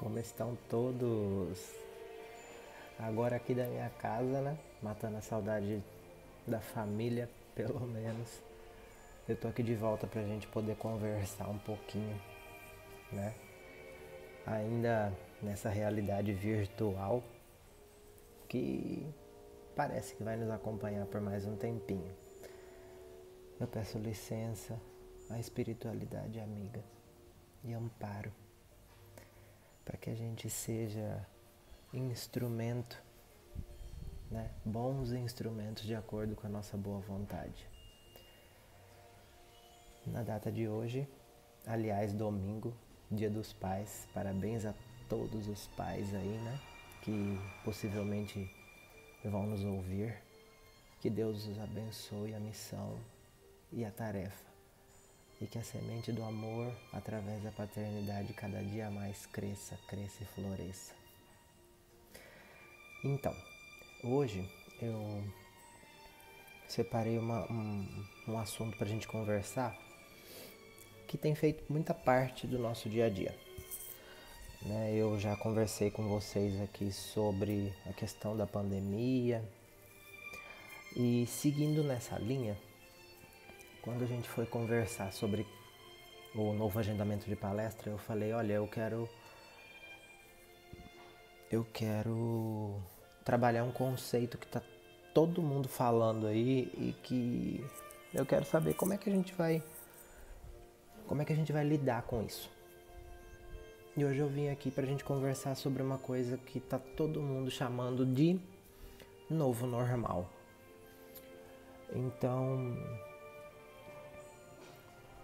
Como estão todos? Agora aqui da minha casa, né? Matando a saudade da família, pelo menos. Eu tô aqui de volta pra gente poder conversar um pouquinho, né? Ainda nessa realidade virtual que parece que vai nos acompanhar por mais um tempinho. Eu peço licença à espiritualidade amiga e amparo para que a gente seja instrumento, né? Bons instrumentos de acordo com a nossa boa vontade. Na data de hoje, aliás, domingo, Dia dos Pais, parabéns a todos os pais aí, né? Que possivelmente vão nos ouvir. Que Deus os abençoe a missão e a tarefa. E que a semente do amor, através da paternidade, cada dia mais cresça e floresça. Então, hoje eu separei um assunto para a gente conversar que tem feito muita parte do nosso dia a dia. Né? Eu já conversei com vocês aqui sobre a questão da pandemia e seguindo nessa linha, quando a gente foi conversar sobre o novo agendamento de palestra, eu falei, olha, eu quero trabalhar um conceito que está todo mundo falando aí e que eu quero saber como é que a gente vai lidar com isso. E hoje eu vim aqui pra gente conversar sobre uma coisa que tá todo mundo chamando de novo normal. Então,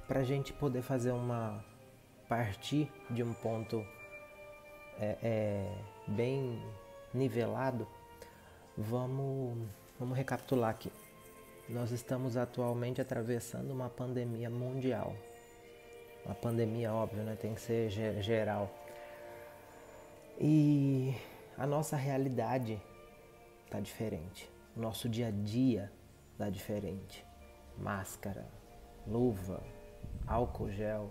pra gente poder fazer partir de um ponto bem nivelado, vamos recapitular aqui. Nós estamos atualmente atravessando uma pandemia mundial. Uma pandemia, óbvio, né? Tem que ser geral. E a nossa realidade tá diferente. O nosso dia a dia tá diferente. Máscara, luva, álcool gel,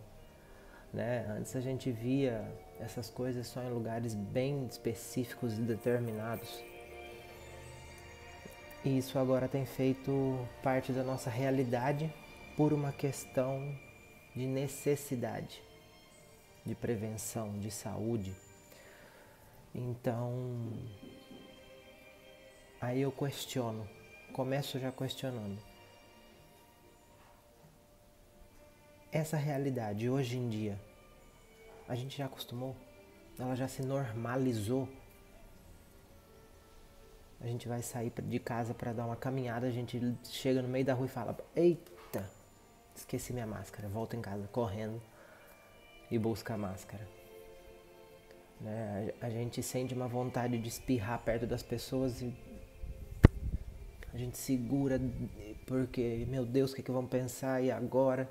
né? Antes a gente via essas coisas só em lugares bem específicos e determinados. E isso agora tem feito parte da nossa realidade por uma questão de necessidade, de prevenção, de saúde. Então, aí eu começo já questionando. Essa realidade hoje em dia, a gente já acostumou? Ela já se normalizou? A gente vai sair de casa para dar uma caminhada, a gente chega no meio da rua e fala, eita, esqueci minha máscara, volto em casa correndo e busco a máscara. Né? A gente sente uma vontade de espirrar perto das pessoas e a gente segura porque, meu Deus, o que vão pensar e agora?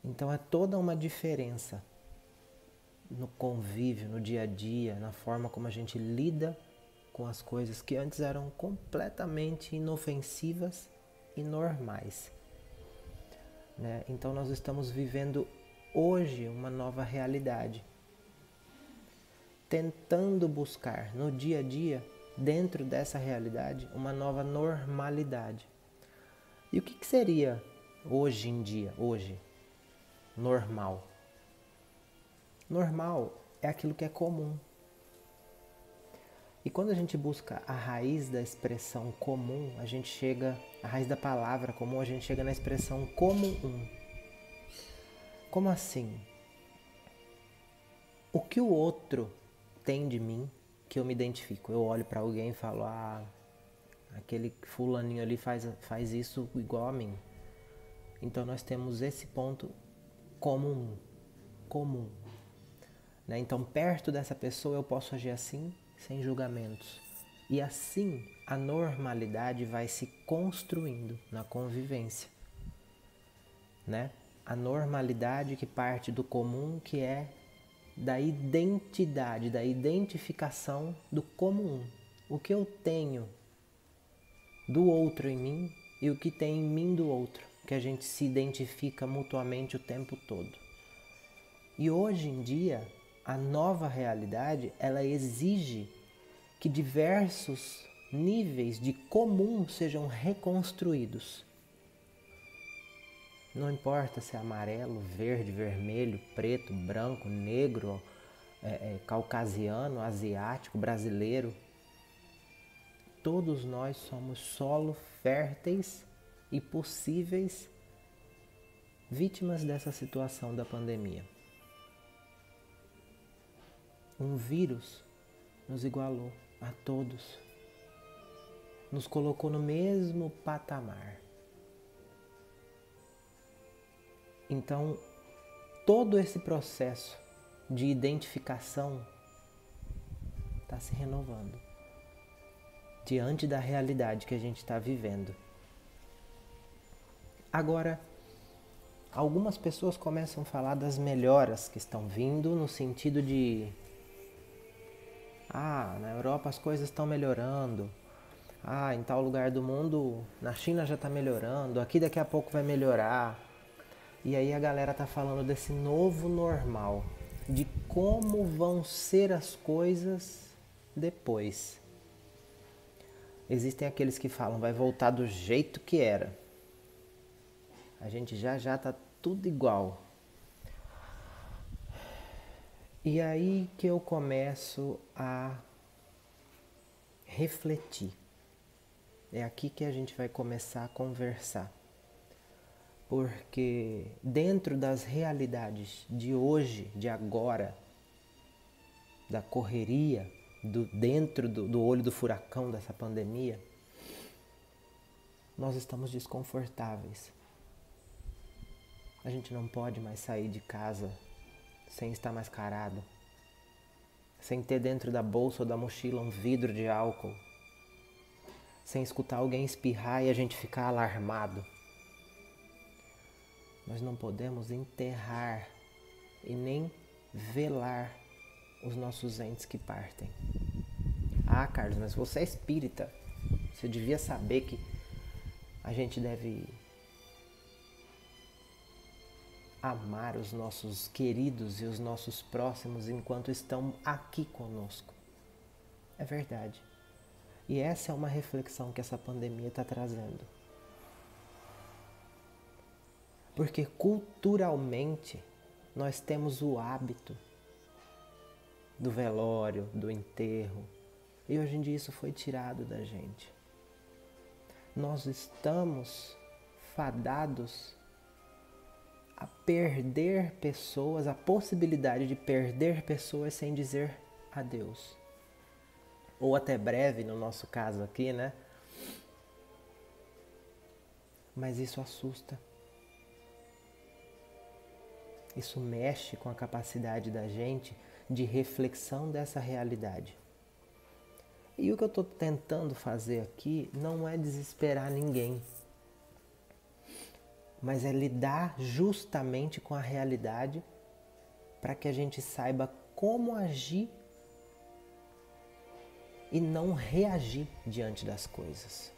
Então é toda uma diferença no convívio, no dia a dia, na forma como a gente lida com as coisas que antes eram completamente inofensivas e normais. Né? Então nós estamos vivendo hoje uma nova realidade, tentando buscar no dia a dia, dentro dessa realidade, uma nova normalidade. E o que seria hoje em dia, normal? Normal é aquilo que é comum. E quando a gente busca a raiz da expressão comum, a raiz da palavra comum, a gente chega na expressão comum. Como assim? O que o outro tem de mim que eu me identifico? Eu olho para alguém e falo, aquele fulaninho ali faz isso igual a mim. Então nós temos esse ponto comum. Né? Então perto dessa pessoa eu posso agir assim, sem julgamentos. E assim a normalidade vai se construindo na convivência. Né? A normalidade que parte do comum, que é da identidade, da identificação do comum. O que eu tenho do outro em mim e o que tem em mim do outro, que a gente se identifica mutuamente o tempo todo. E hoje em dia, a nova realidade, ela exige que diversos níveis de comum sejam reconstruídos. Não importa se é amarelo, verde, vermelho, preto, branco, negro, caucasiano, asiático, brasileiro. Todos nós somos solo férteis e possíveis vítimas dessa situação da pandemia. Um vírus nos igualou a todos, nos colocou no mesmo patamar. Então, todo esse processo de identificação está se renovando diante da realidade que a gente está vivendo. Agora, algumas pessoas começam a falar das melhoras que estão vindo no sentido de na Europa as coisas estão melhorando, em tal lugar do mundo, na China já está melhorando, aqui daqui a pouco vai melhorar. E aí a galera tá falando desse novo normal, de como vão ser as coisas depois. Existem aqueles que falam, vai voltar do jeito que era. A gente já tá tudo igual. E aí que eu começo a refletir. É aqui que a gente vai começar a conversar. Porque dentro das realidades de hoje, de agora, da correria, dentro do olho do furacão dessa pandemia, nós estamos desconfortáveis. A gente não pode mais sair de casa sem estar mascarado, sem ter dentro da bolsa ou da mochila um vidro de álcool, sem escutar alguém espirrar e a gente ficar alarmado. Nós não podemos enterrar e nem velar os nossos entes que partem. Carlos, mas você é espírita. Você devia saber que a gente deve amar os nossos queridos e os nossos próximos enquanto estão aqui conosco. É verdade. E essa é uma reflexão que essa pandemia está trazendo. Porque culturalmente nós temos o hábito do velório, do enterro. E hoje em dia isso foi tirado da gente. Nós estamos fadados a perder pessoas, a possibilidade de perder pessoas sem dizer adeus. Ou até breve, no nosso caso aqui, né? Mas isso assusta. Isso mexe com a capacidade da gente de reflexão dessa realidade. E o que eu estou tentando fazer aqui não é desesperar ninguém, mas é lidar justamente com a realidade para que a gente saiba como agir e não reagir diante das coisas.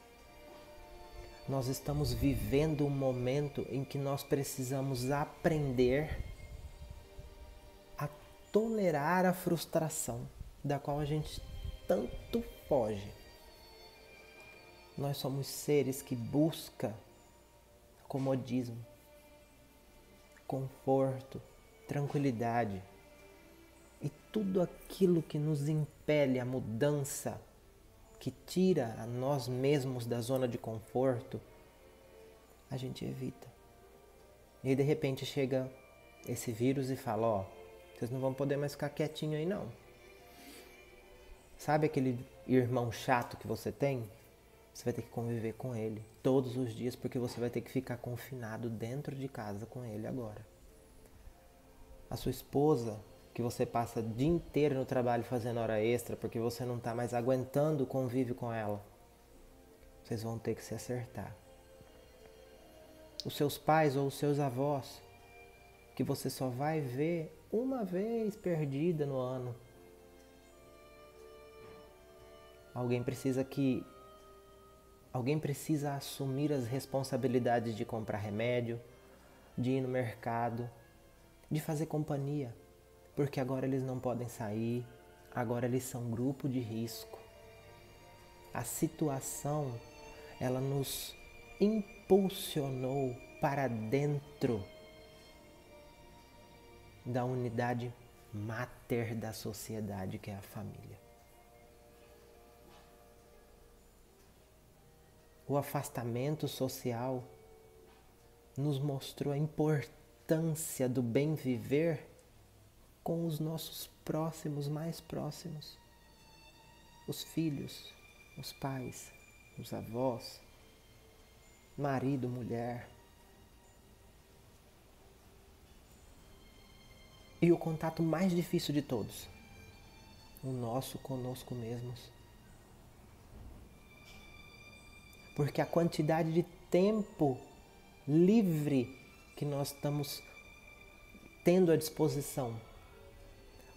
Nós estamos vivendo um momento em que nós precisamos aprender a tolerar a frustração da qual a gente tanto foge. Nós somos seres que buscam comodismo, conforto, tranquilidade e tudo aquilo que nos impele a mudança, que tira a nós mesmos da zona de conforto, a gente evita. E aí de repente chega esse vírus e fala, vocês não vão poder mais ficar quietinho aí não. Sabe aquele irmão chato que você tem? Você vai ter que conviver com ele todos os dias, porque você vai ter que ficar confinado dentro de casa com ele agora. A sua esposa, que você passa o dia inteiro no trabalho fazendo hora extra, porque você não está mais aguentando o convívio com ela. Vocês vão ter que se acertar. Os seus pais ou os seus avós, que você só vai ver uma vez perdida no ano. Alguém precisa assumir as responsabilidades de comprar remédio, de ir no mercado, de fazer companhia. porque agora eles não podem sair, agora eles são grupo de risco. A situação, ela nos impulsionou para dentro da unidade máter da sociedade, que é a família. O afastamento social nos mostrou a importância do bem viver com os nossos próximos, mais próximos. Os filhos, os pais, os avós, marido, mulher. E o contato mais difícil de todos, o nosso conosco mesmos. Porque a quantidade de tempo livre que nós estamos tendo à disposição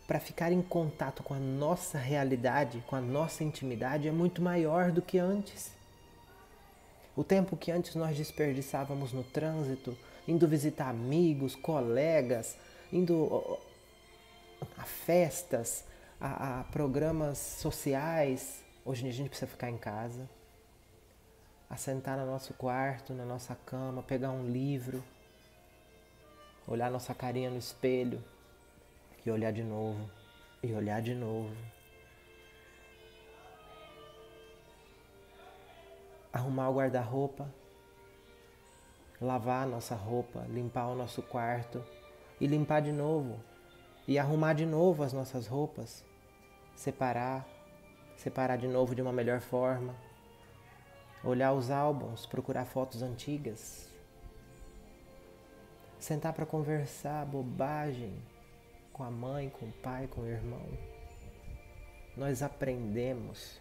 para ficar em contato com a nossa realidade, com a nossa intimidade, é muito maior do que antes. O tempo que antes nós desperdiçávamos no trânsito, indo visitar amigos, colegas, indo a festas, a programas sociais. Hoje a gente precisa ficar em casa, assentar no nosso quarto, na nossa cama, pegar um livro, olhar nossa carinha no espelho e olhar de novo, e olhar de novo. Arrumar o guarda-roupa, lavar a nossa roupa, limpar o nosso quarto e limpar de novo. E arrumar de novo as nossas roupas, separar de novo de uma melhor forma. Olhar os álbuns, procurar fotos antigas. Sentar para conversar bobagem com a mãe, com o pai, com o irmão. Nós aprendemos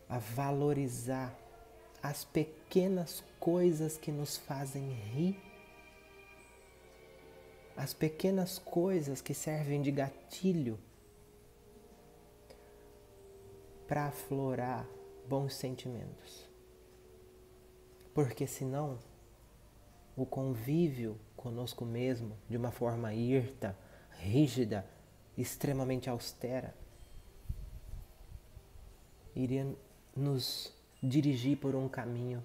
a valorizar as pequenas coisas que nos fazem rir, as pequenas coisas que servem de gatilho para aflorar bons sentimentos. Porque senão, o convívio conosco mesmo, de uma forma hirta, rígida, extremamente austera, iria nos dirigir por um caminho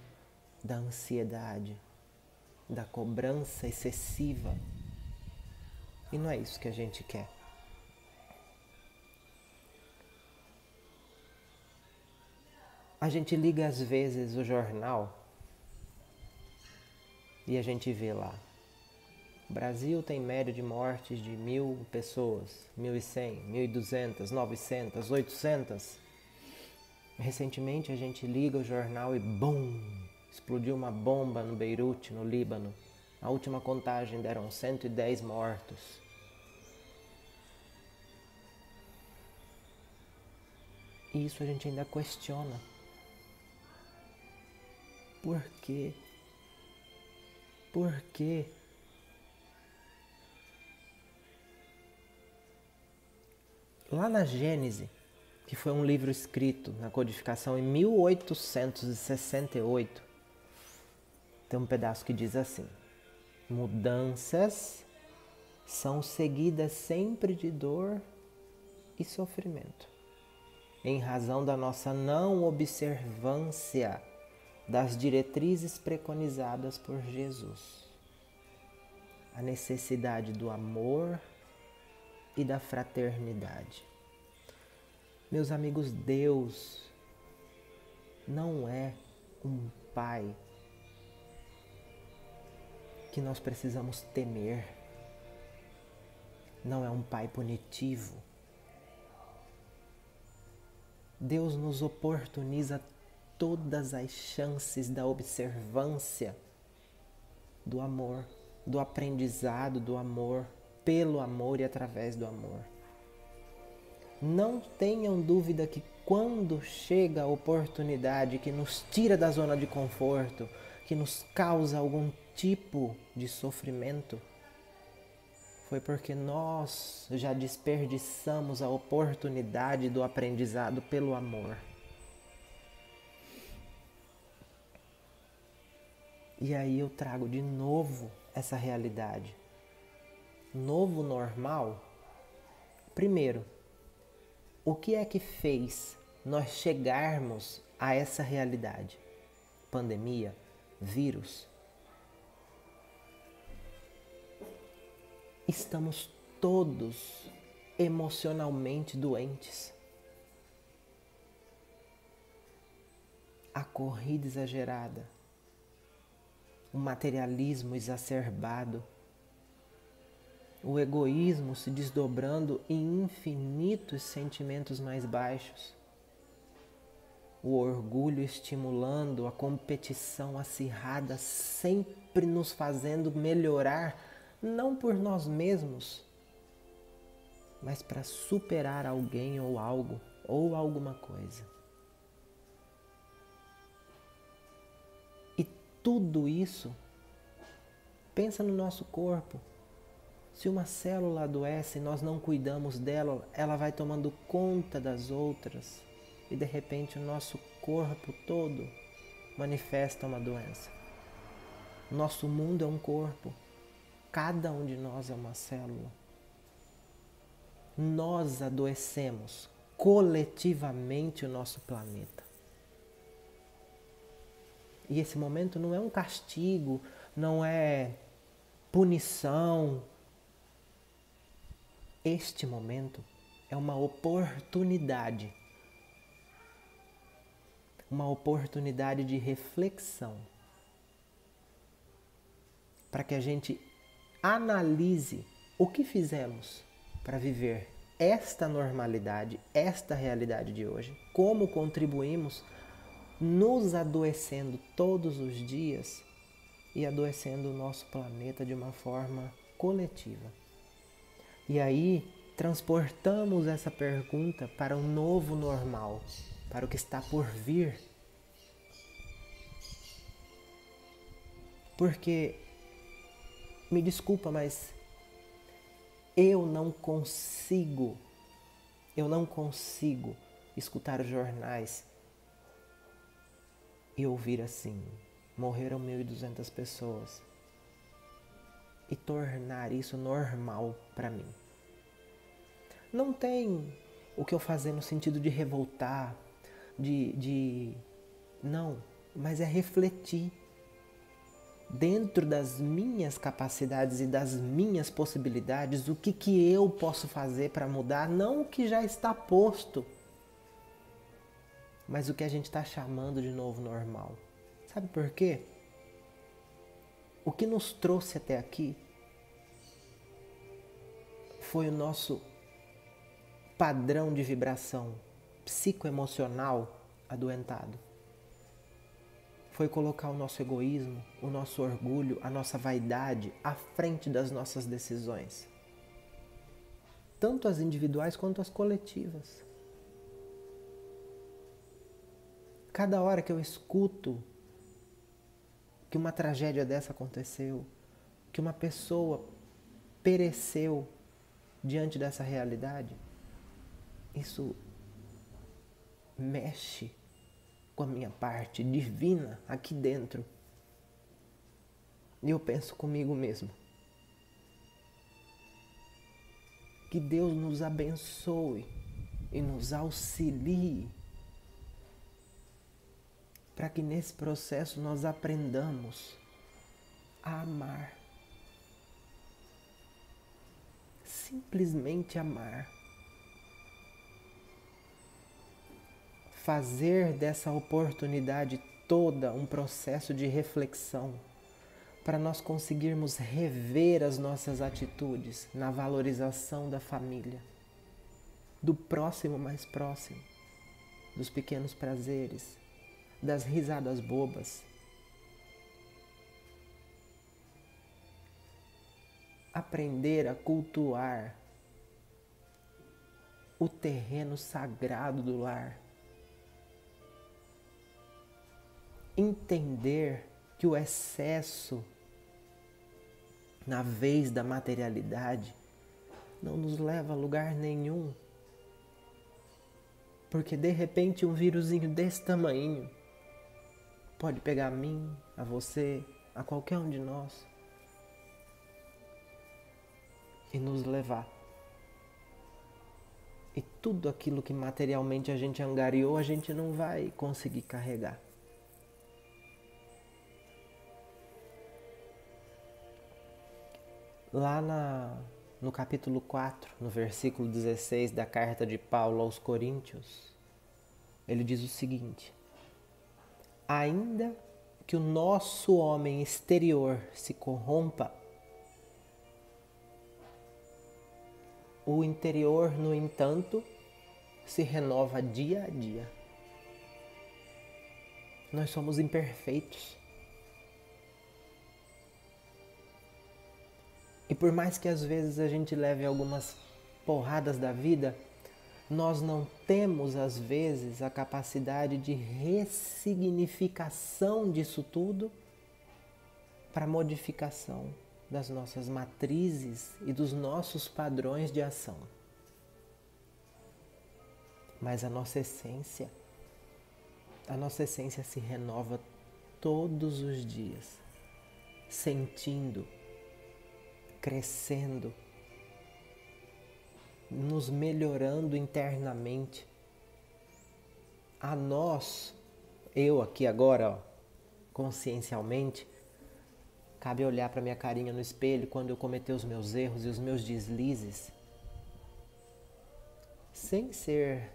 da ansiedade, da cobrança excessiva. E não é isso que a gente quer. A gente liga às vezes o jornal e a gente vê lá: o Brasil tem média de mortes de 1.000 pessoas, 1.100, 1.200, 900, 800. Recentemente a gente liga o jornal e BUM! Explodiu uma bomba no Beirute, no Líbano. A última contagem deram 110 mortos. E isso a gente ainda questiona. Por quê? Por quê? Lá na Gênese, que foi um livro escrito na codificação em 1868, tem um pedaço que diz assim: mudanças são seguidas sempre de dor e sofrimento, em razão da nossa não observância das diretrizes preconizadas por Jesus. A necessidade do amor e da fraternidade. Meus amigos, Deus não é um pai que nós precisamos temer. Não é um pai punitivo. Deus nos oportuniza todas as chances da observância do amor, do aprendizado do amor, pelo amor e através do amor. Não tenham dúvida que quando chega a oportunidade que nos tira da zona de conforto, que nos causa algum tipo de sofrimento, foi porque nós já desperdiçamos a oportunidade do aprendizado pelo amor. E aí eu trago de novo essa realidade. novo normal, primeiro, o que é que fez nós chegarmos a essa realidade? Pandemia, vírus. Estamos todos emocionalmente doentes. A corrida exagerada, o materialismo exacerbado, o egoísmo se desdobrando em infinitos sentimentos mais baixos, o orgulho estimulando a competição acirrada, sempre nos fazendo melhorar, não por nós mesmos, mas para superar alguém ou algo, ou alguma coisa. E tudo isso, pensa no nosso corpo. Se uma célula adoece e nós não cuidamos dela, ela vai tomando conta das outras e de repente o nosso corpo todo manifesta uma doença. Nosso mundo é um corpo, cada um de nós é uma célula. Nós adoecemos coletivamente o nosso planeta. E esse momento não é um castigo, não é punição. Este momento é uma oportunidade de reflexão, para que a gente analise o que fizemos para viver esta normalidade, esta realidade de hoje, como contribuímos nos adoecendo todos os dias e adoecendo o nosso planeta de uma forma coletiva. E aí, transportamos essa pergunta para um novo normal, para o que está por vir. Porque, me desculpa, mas eu não consigo escutar os jornais e ouvir assim, morreram 1.200 pessoas. E tornar isso normal para mim. Não tem o que eu fazer no sentido de revoltar, não, mas é refletir dentro das minhas capacidades e das minhas possibilidades o que eu posso fazer para mudar, não o que já está posto, mas o que a gente está chamando de novo normal. Sabe por quê? O que nos trouxe até aqui foi o nosso padrão de vibração psicoemocional adoentado. Foi colocar o nosso egoísmo, o nosso orgulho, a nossa vaidade à frente das nossas decisões. Tanto as individuais quanto as coletivas. Cada hora que eu escuto que uma tragédia dessa aconteceu, que uma pessoa pereceu diante dessa realidade, isso mexe com a minha parte divina aqui dentro. E eu penso comigo mesmo, que Deus nos abençoe e nos auxilie para que nesse processo nós aprendamos a amar. Simplesmente amar. Fazer dessa oportunidade toda um processo de reflexão para nós conseguirmos rever as nossas atitudes na valorização da família, do próximo mais próximo, dos pequenos prazeres, das risadas bobas. Aprender a cultuar o terreno sagrado do lar. Entender que o excesso na vez da materialidade não nos leva a lugar nenhum. Porque de repente um vírusinho desse tamanho pode pegar a mim, a você, a qualquer um de nós. e nos levar. E tudo aquilo que materialmente a gente angariou, a gente não vai conseguir carregar. Lá no capítulo 4, no versículo 16 da carta de Paulo aos Coríntios, ele diz o seguinte: ainda que o nosso homem exterior se corrompa, o interior, no entanto, se renova dia a dia. Nós somos imperfeitos. E por mais que às vezes a gente leve algumas porradas da vida, nós não temos às vezes a capacidade de ressignificação disso tudo para modificação das nossas matrizes e dos nossos padrões de ação. Mas a nossa essência se renova todos os dias, sentindo, crescendo, nos melhorando internamente. A nós, eu aqui agora, ó, consciencialmente, cabe olhar para minha carinha no espelho quando eu cometer os meus erros e os meus deslizes, sem ser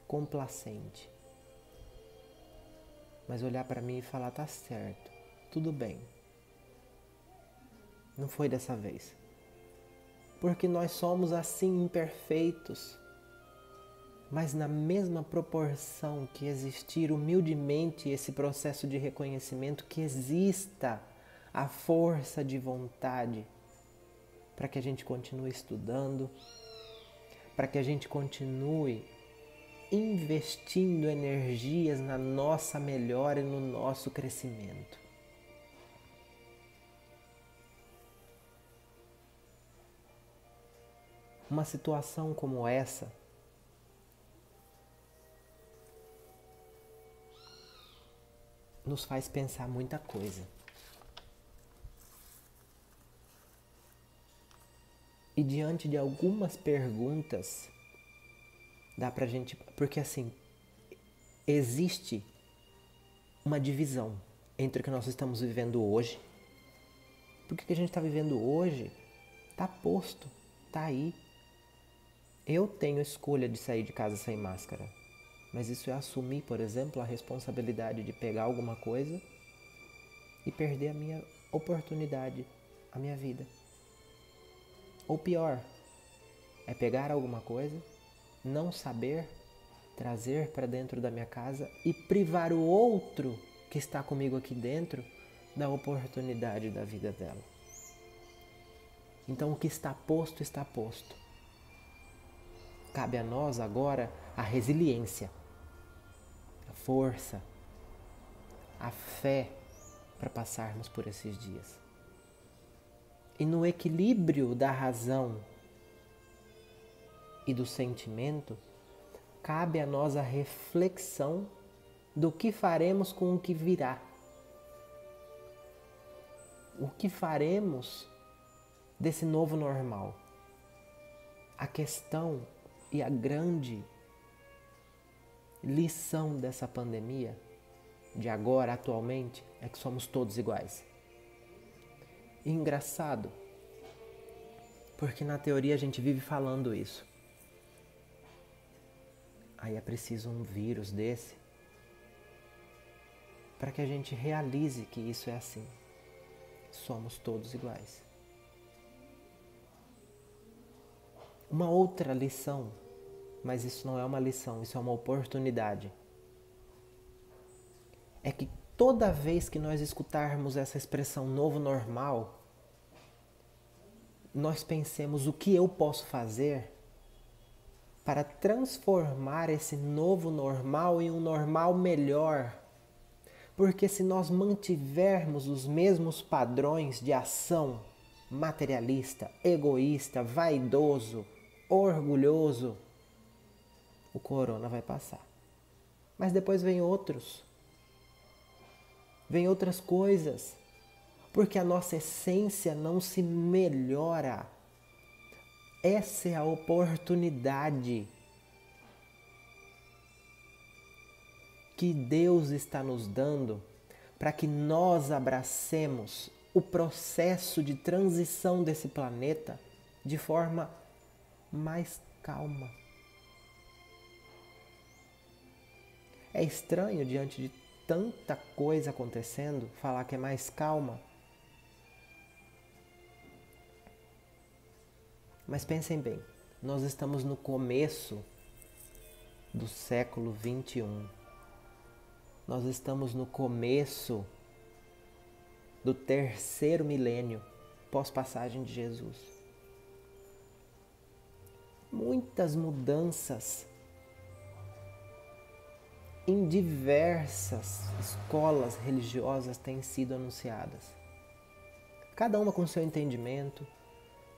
complacente, mas olhar para mim e falar: tá certo, tudo bem, não foi dessa vez. Porque nós somos assim imperfeitos, mas na mesma proporção que existir humildemente esse processo de reconhecimento, que exista a força de vontade para que a gente continue estudando, para que a gente continue investindo energias na nossa melhora e no nosso crescimento. Uma situação como essa nos faz pensar muita coisa. E diante de algumas perguntas, dá pra gente... Porque assim, existe uma divisão entre o que nós estamos vivendo hoje. Porque o que a gente está vivendo hoje está posto, está aí. Eu tenho escolha de sair de casa sem máscara, mas isso é assumir, por exemplo, a responsabilidade de pegar alguma coisa e perder a minha oportunidade, a minha vida. Ou pior, é pegar alguma coisa, não saber, trazer para dentro da minha casa e privar o outro que está comigo aqui dentro da oportunidade da vida dela. Então o que está posto, está posto. Cabe a nós agora a resiliência, a força, a fé para passarmos por esses dias. E no equilíbrio da razão e do sentimento, cabe a nós a reflexão do que faremos com o que virá. O que faremos desse novo normal? A questão e a grande lição dessa pandemia, de agora, atualmente, é que somos todos iguais. E engraçado, porque na teoria a gente vive falando isso. Aí é preciso um vírus desse para que a gente realize que isso é assim. Somos todos iguais. Uma outra lição, mas isso não é uma lição, isso é uma oportunidade, é que toda vez que nós escutarmos essa expressão novo normal, nós pensemos o que eu posso fazer para transformar esse novo normal em um normal melhor. Porque se nós mantivermos os mesmos padrões de ação materialista, egoísta, vaidoso, orgulhoso, o corona vai passar. Mas depois vem outras coisas, porque a nossa essência não se melhora Essa é a oportunidade que Deus está nos dando para que nós abracemos o processo de transição desse planeta de forma mais calma. É estranho, diante de tanta coisa acontecendo, falar que é mais calma. Mas pensem bem, nós estamos no começo do século 21. Nós estamos no começo do 3º milênio pós-passagem de Jesus. Muitas mudanças em diversas escolas religiosas têm sido anunciadas. Cada uma com seu entendimento,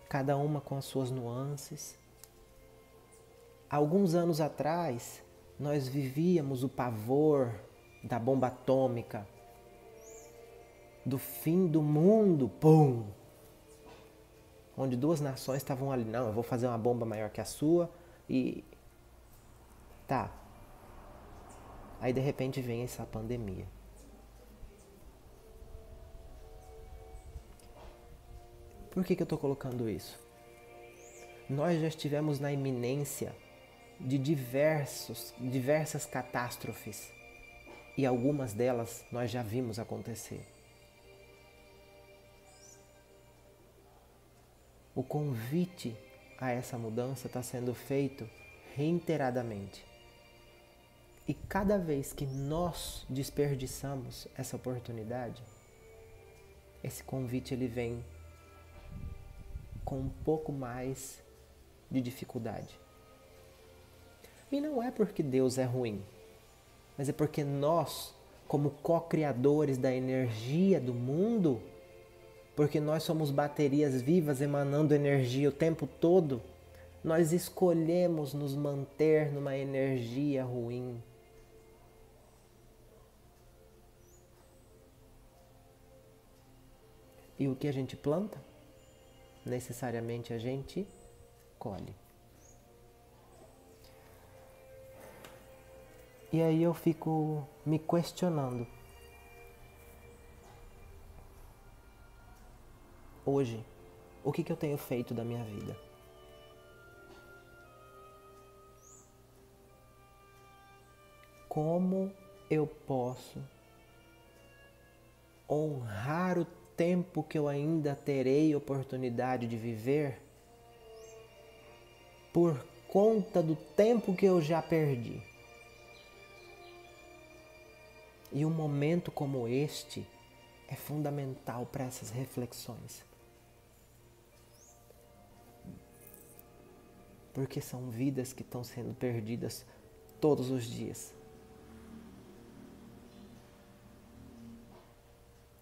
cada uma com as suas nuances. Alguns anos atrás, nós vivíamos o pavor da bomba atômica, do fim do mundo, pum! Onde 2 nações estavam ali, não, eu vou fazer uma bomba maior que a sua e... Tá. Aí de repente vem essa pandemia. Por que eu estou colocando isso? Nós já estivemos na iminência de diversas catástrofes e algumas delas nós já vimos acontecer. O convite a essa mudança está sendo feito reiteradamente. E cada vez que nós desperdiçamos essa oportunidade, esse convite ele vem com um pouco mais de dificuldade. E não é porque Deus é ruim, mas é porque nós, como co-criadores da energia do mundo, porque nós somos baterias vivas emanando energia o tempo todo, nós escolhemos nos manter numa energia ruim. E o que a gente planta, necessariamente a gente colhe. E aí eu fico me questionando. Hoje, o que eu tenho feito da minha vida? Como eu posso honrar o tempo que eu ainda terei oportunidade de viver por conta do tempo que eu já perdi? E um momento como este é fundamental para essas reflexões. Porque são vidas que estão sendo perdidas todos os dias.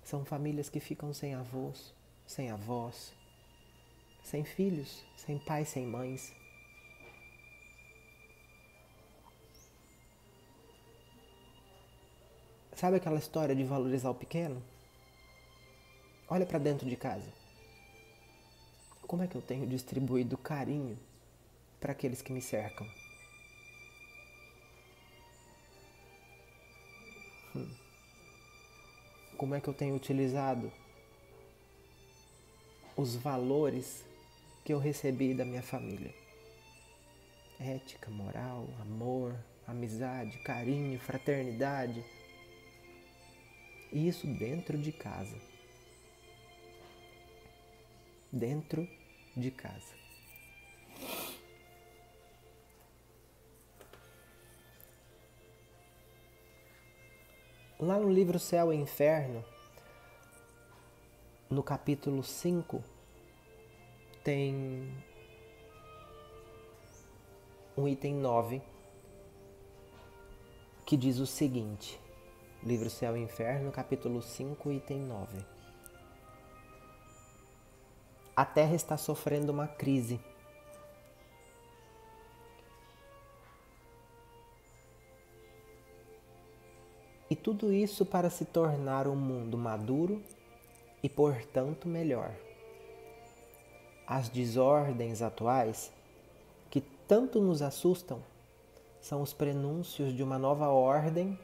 São famílias que ficam sem avós, sem avós, sem filhos, sem pais, sem mães. Sabe aquela história de valorizar o pequeno? Olha para dentro de casa. Como é que eu tenho distribuído carinho para aqueles que me cercam? Como é que eu tenho utilizado os valores que eu recebi da minha família? Ética, moral, amor, amizade, carinho, fraternidade. E isso dentro de casa. Dentro de casa. Lá no livro Céu e Inferno, no capítulo 5, tem um item 9 que diz o seguinte. Livro Céu e Inferno, capítulo 5, item 9. A Terra está sofrendo uma crise. E tudo isso para se tornar um mundo maduro e, portanto, melhor. As desordens atuais, que tanto nos assustam, são os prenúncios de uma nova ordem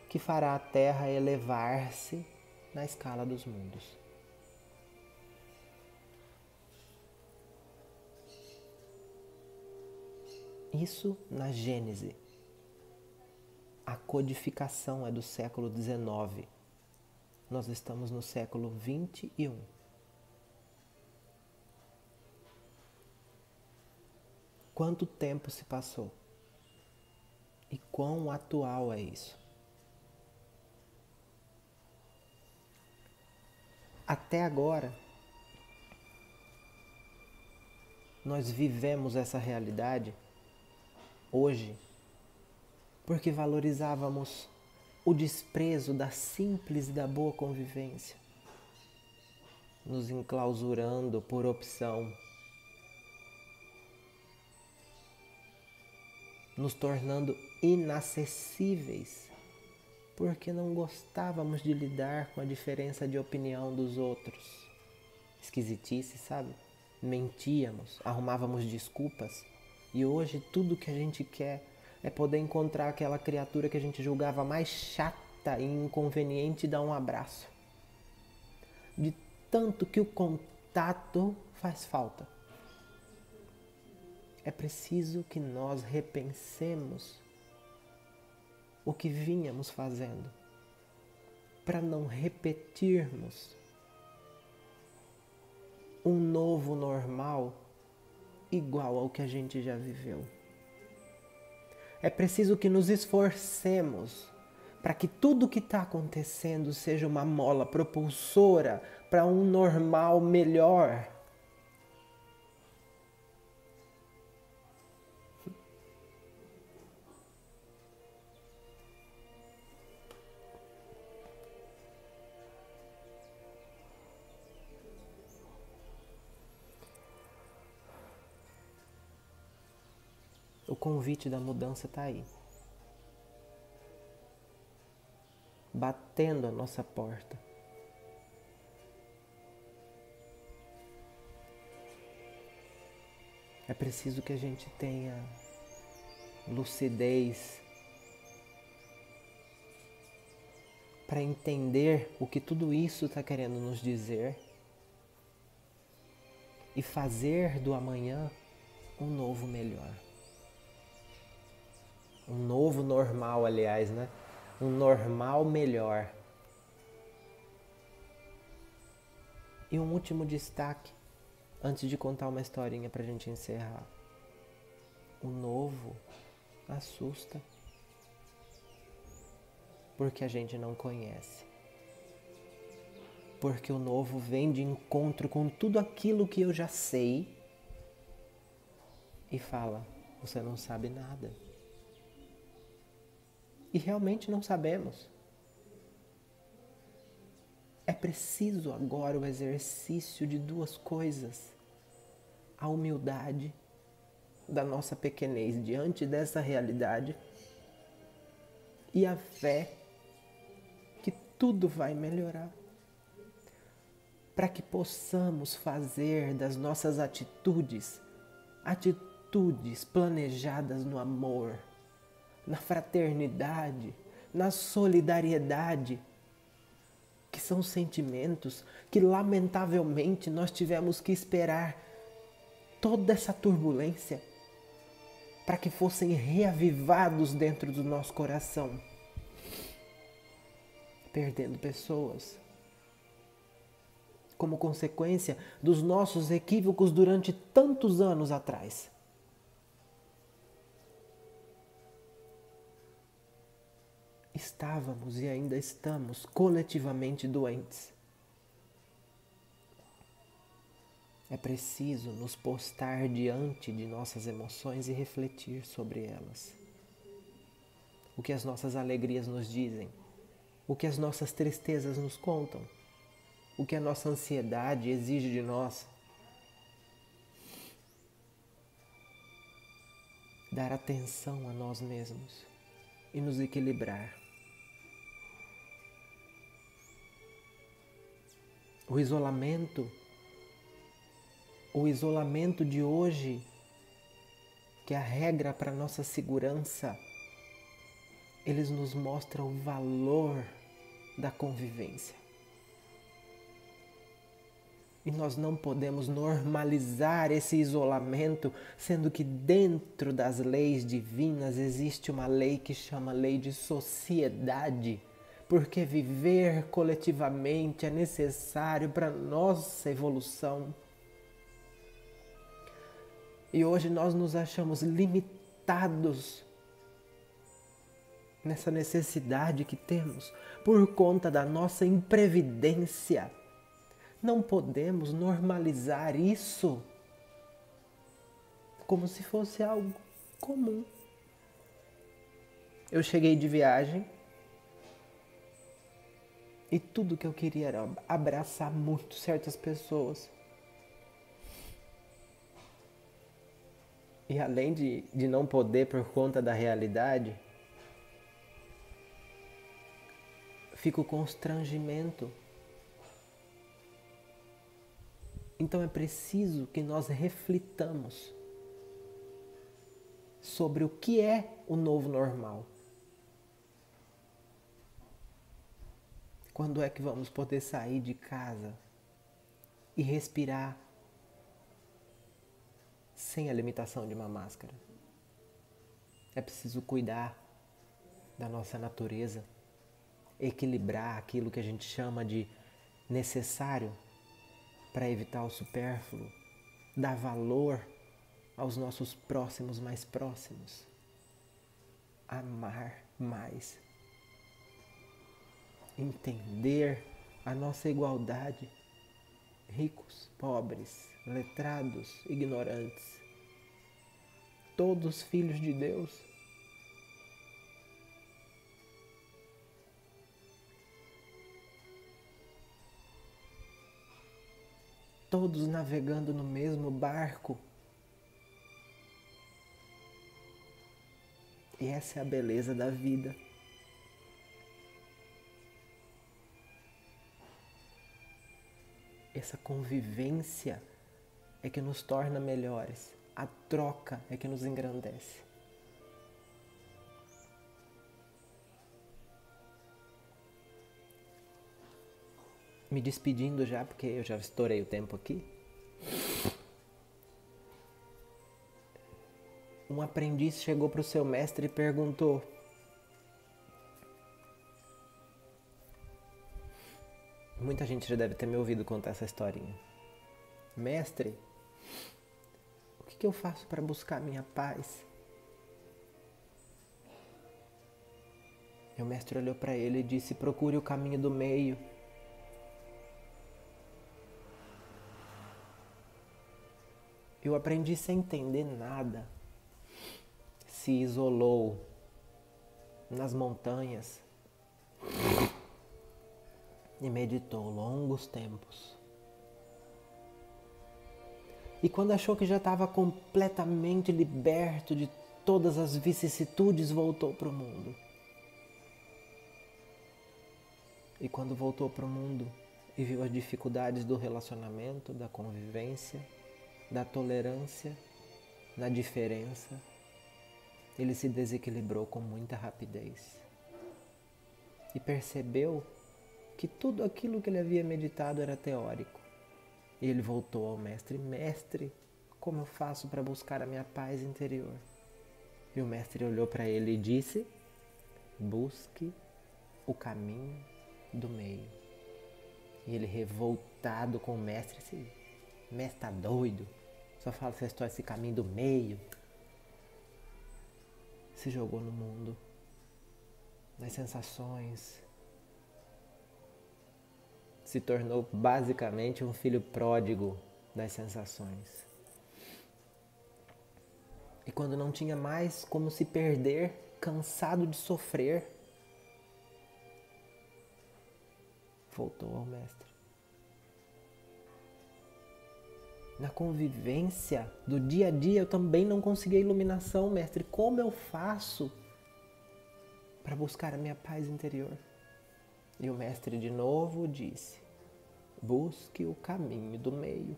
que fará a Terra elevar-se na escala dos mundos. Isso na Gênese. A codificação é do século XIX. Nós estamos no século XXI. Quanto tempo se passou? E quão atual é isso? Até agora, nós vivemos essa realidade hoje porque valorizávamos o desprezo da simples e da boa convivência, nos enclausurando por opção, nos tornando inacessíveis, porque não gostávamos de lidar com a diferença de opinião dos outros. Esquisitice, sabe? Mentíamos, arrumávamos desculpas, e hoje tudo que a gente quer é poder encontrar aquela criatura que a gente julgava mais chata e inconveniente e dar um abraço. De tanto que o contato faz falta. É preciso que nós repensemos o que vínhamos fazendo, para não repetirmos um novo normal igual ao que a gente já viveu. É preciso que nos esforcemos para que tudo que está acontecendo seja uma mola propulsora para um normal melhor. O convite da mudança está aí, batendo a nossa porta. É preciso que a gente tenha lucidez para entender o que tudo isso está querendo nos dizer e fazer do amanhã um novo melhor. Um novo normal, aliás, né? Um normal melhor. E um último destaque, antes de contar uma historinha pra gente encerrar. O novo assusta, porque a gente não conhece. Porque o novo vem de encontro com tudo aquilo que eu já sei e fala, você não sabe nada. E realmente não sabemos. É preciso agora o exercício de duas coisas. A humildade da nossa pequenez diante dessa realidade e a fé que tudo vai melhorar. Para que possamos fazer das nossas atitudes planejadas no amor, na fraternidade, na solidariedade, que são sentimentos que lamentavelmente nós tivemos que esperar toda essa turbulência para que fossem reavivados dentro do nosso coração, perdendo pessoas como consequência dos nossos equívocos durante tantos anos atrás. Estávamos e ainda estamos coletivamente doentes. É preciso nos postar diante de nossas emoções e refletir sobre elas. O que as nossas alegrias nos dizem, o que as nossas tristezas nos contam, o que a nossa ansiedade exige de nós. Dar atenção a nós mesmos e nos equilibrar. O isolamento O isolamento de hoje, que é a regra para nossa segurança, eles nos mostram o valor da convivência. E nós não podemos normalizar esse isolamento, sendo que dentro das leis divinas existe uma lei que chama lei de sociedade, porque viver coletivamente é necessário para nossa evolução. E hoje nós nos achamos limitados nessa necessidade que temos por conta da nossa imprevidência. Não podemos normalizar isso como se fosse algo comum. Eu cheguei de viagem e tudo que eu queria era abraçar muito certas pessoas. E além de não poder por conta da realidade, fica o constrangimento. Então é preciso que nós reflitamos sobre o que é o novo normal. Quando é que vamos poder sair de casa e respirar sem a limitação de uma máscara? É preciso cuidar da nossa natureza, equilibrar aquilo que a gente chama de necessário para evitar o supérfluo, dar valor aos nossos próximos mais próximos, amar mais, entender a nossa igualdade, ricos, pobres, letrados, ignorantes, todos filhos de Deus. Todos navegando no mesmo barco. E essa é a beleza da vida. Essa convivência é que nos torna melhores. A troca é que nos engrandece. Me despedindo já, porque eu já estourei o tempo aqui. Um aprendiz chegou para o seu mestre e perguntou: muita gente já deve ter me ouvido contar essa historinha. Mestre, o que eu faço para buscar minha paz? E o mestre olhou para ele e disse: procure o caminho do meio. Eu aprendi sem entender nada. Se isolou nas montanhas e meditou longos tempos. E quando achou que já estava completamente liberto de todas as vicissitudes, voltou para o mundo. E quando voltou para o mundo e viu as dificuldades do relacionamento, da convivência, da tolerância, da diferença, ele se desequilibrou com muita rapidez. E percebeu que tudo aquilo que ele havia meditado era teórico. E ele voltou ao mestre: mestre, como eu faço para buscar a minha paz interior? E o mestre olhou para ele e disse: busque o caminho do meio. E ele, revoltado com o mestre, disse: mestre, tá doido? Só fala essa história, esse caminho do meio. Se jogou no mundo das sensações. Se tornou basicamente um filho pródigo das sensações. E quando não tinha mais como se perder, cansado de sofrer, voltou ao mestre. Na convivência do dia a dia eu também não consegui iluminação, mestre. Como eu faço para buscar a minha paz interior? E o mestre de novo disse: busque o caminho do meio.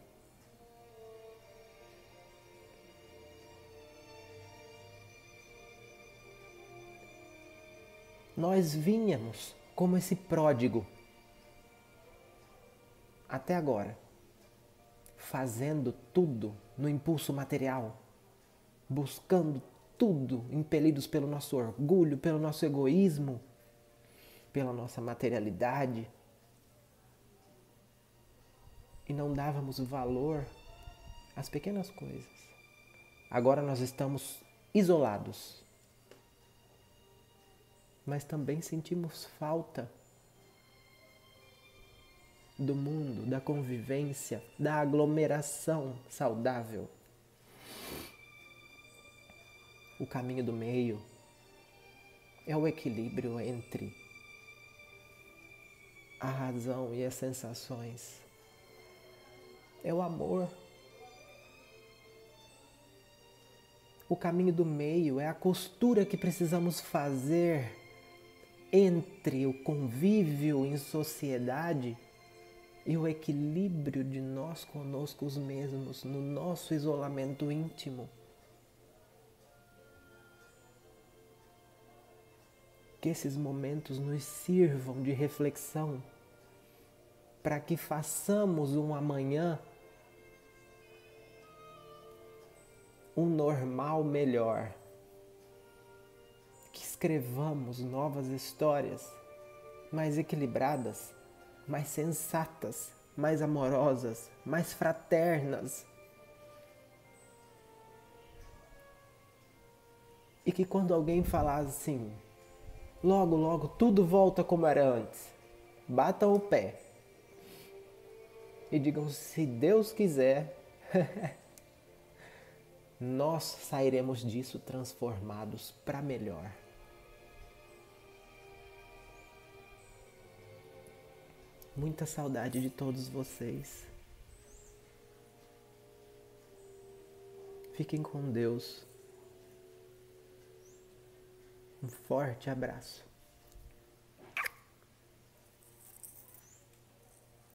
Nós vínhamos como esse pródigo até agora, fazendo tudo no impulso material, buscando tudo, impelidos pelo nosso orgulho, pelo nosso egoísmo, pela nossa materialidade. E não dávamos valor às pequenas coisas. Agora nós estamos isolados, mas também sentimos falta do mundo, da convivência, da aglomeração saudável. O caminho do meio é o equilíbrio entre a razão e as sensações. É o amor. O caminho do meio é a costura que precisamos fazer entre o convívio em sociedade e o equilíbrio de nós conosco mesmos, no nosso isolamento íntimo. Que esses momentos nos sirvam de reflexão para que façamos um amanhã um normal melhor. Que escrevamos novas histórias mais equilibradas, mais sensatas, mais amorosas, mais fraternas. E que quando alguém falar assim, logo, logo tudo volta como era antes, batam o pé e digam, se Deus quiser, nós sairemos disso transformados para melhor. Muita saudade de todos vocês. Fiquem com Deus. Um forte abraço.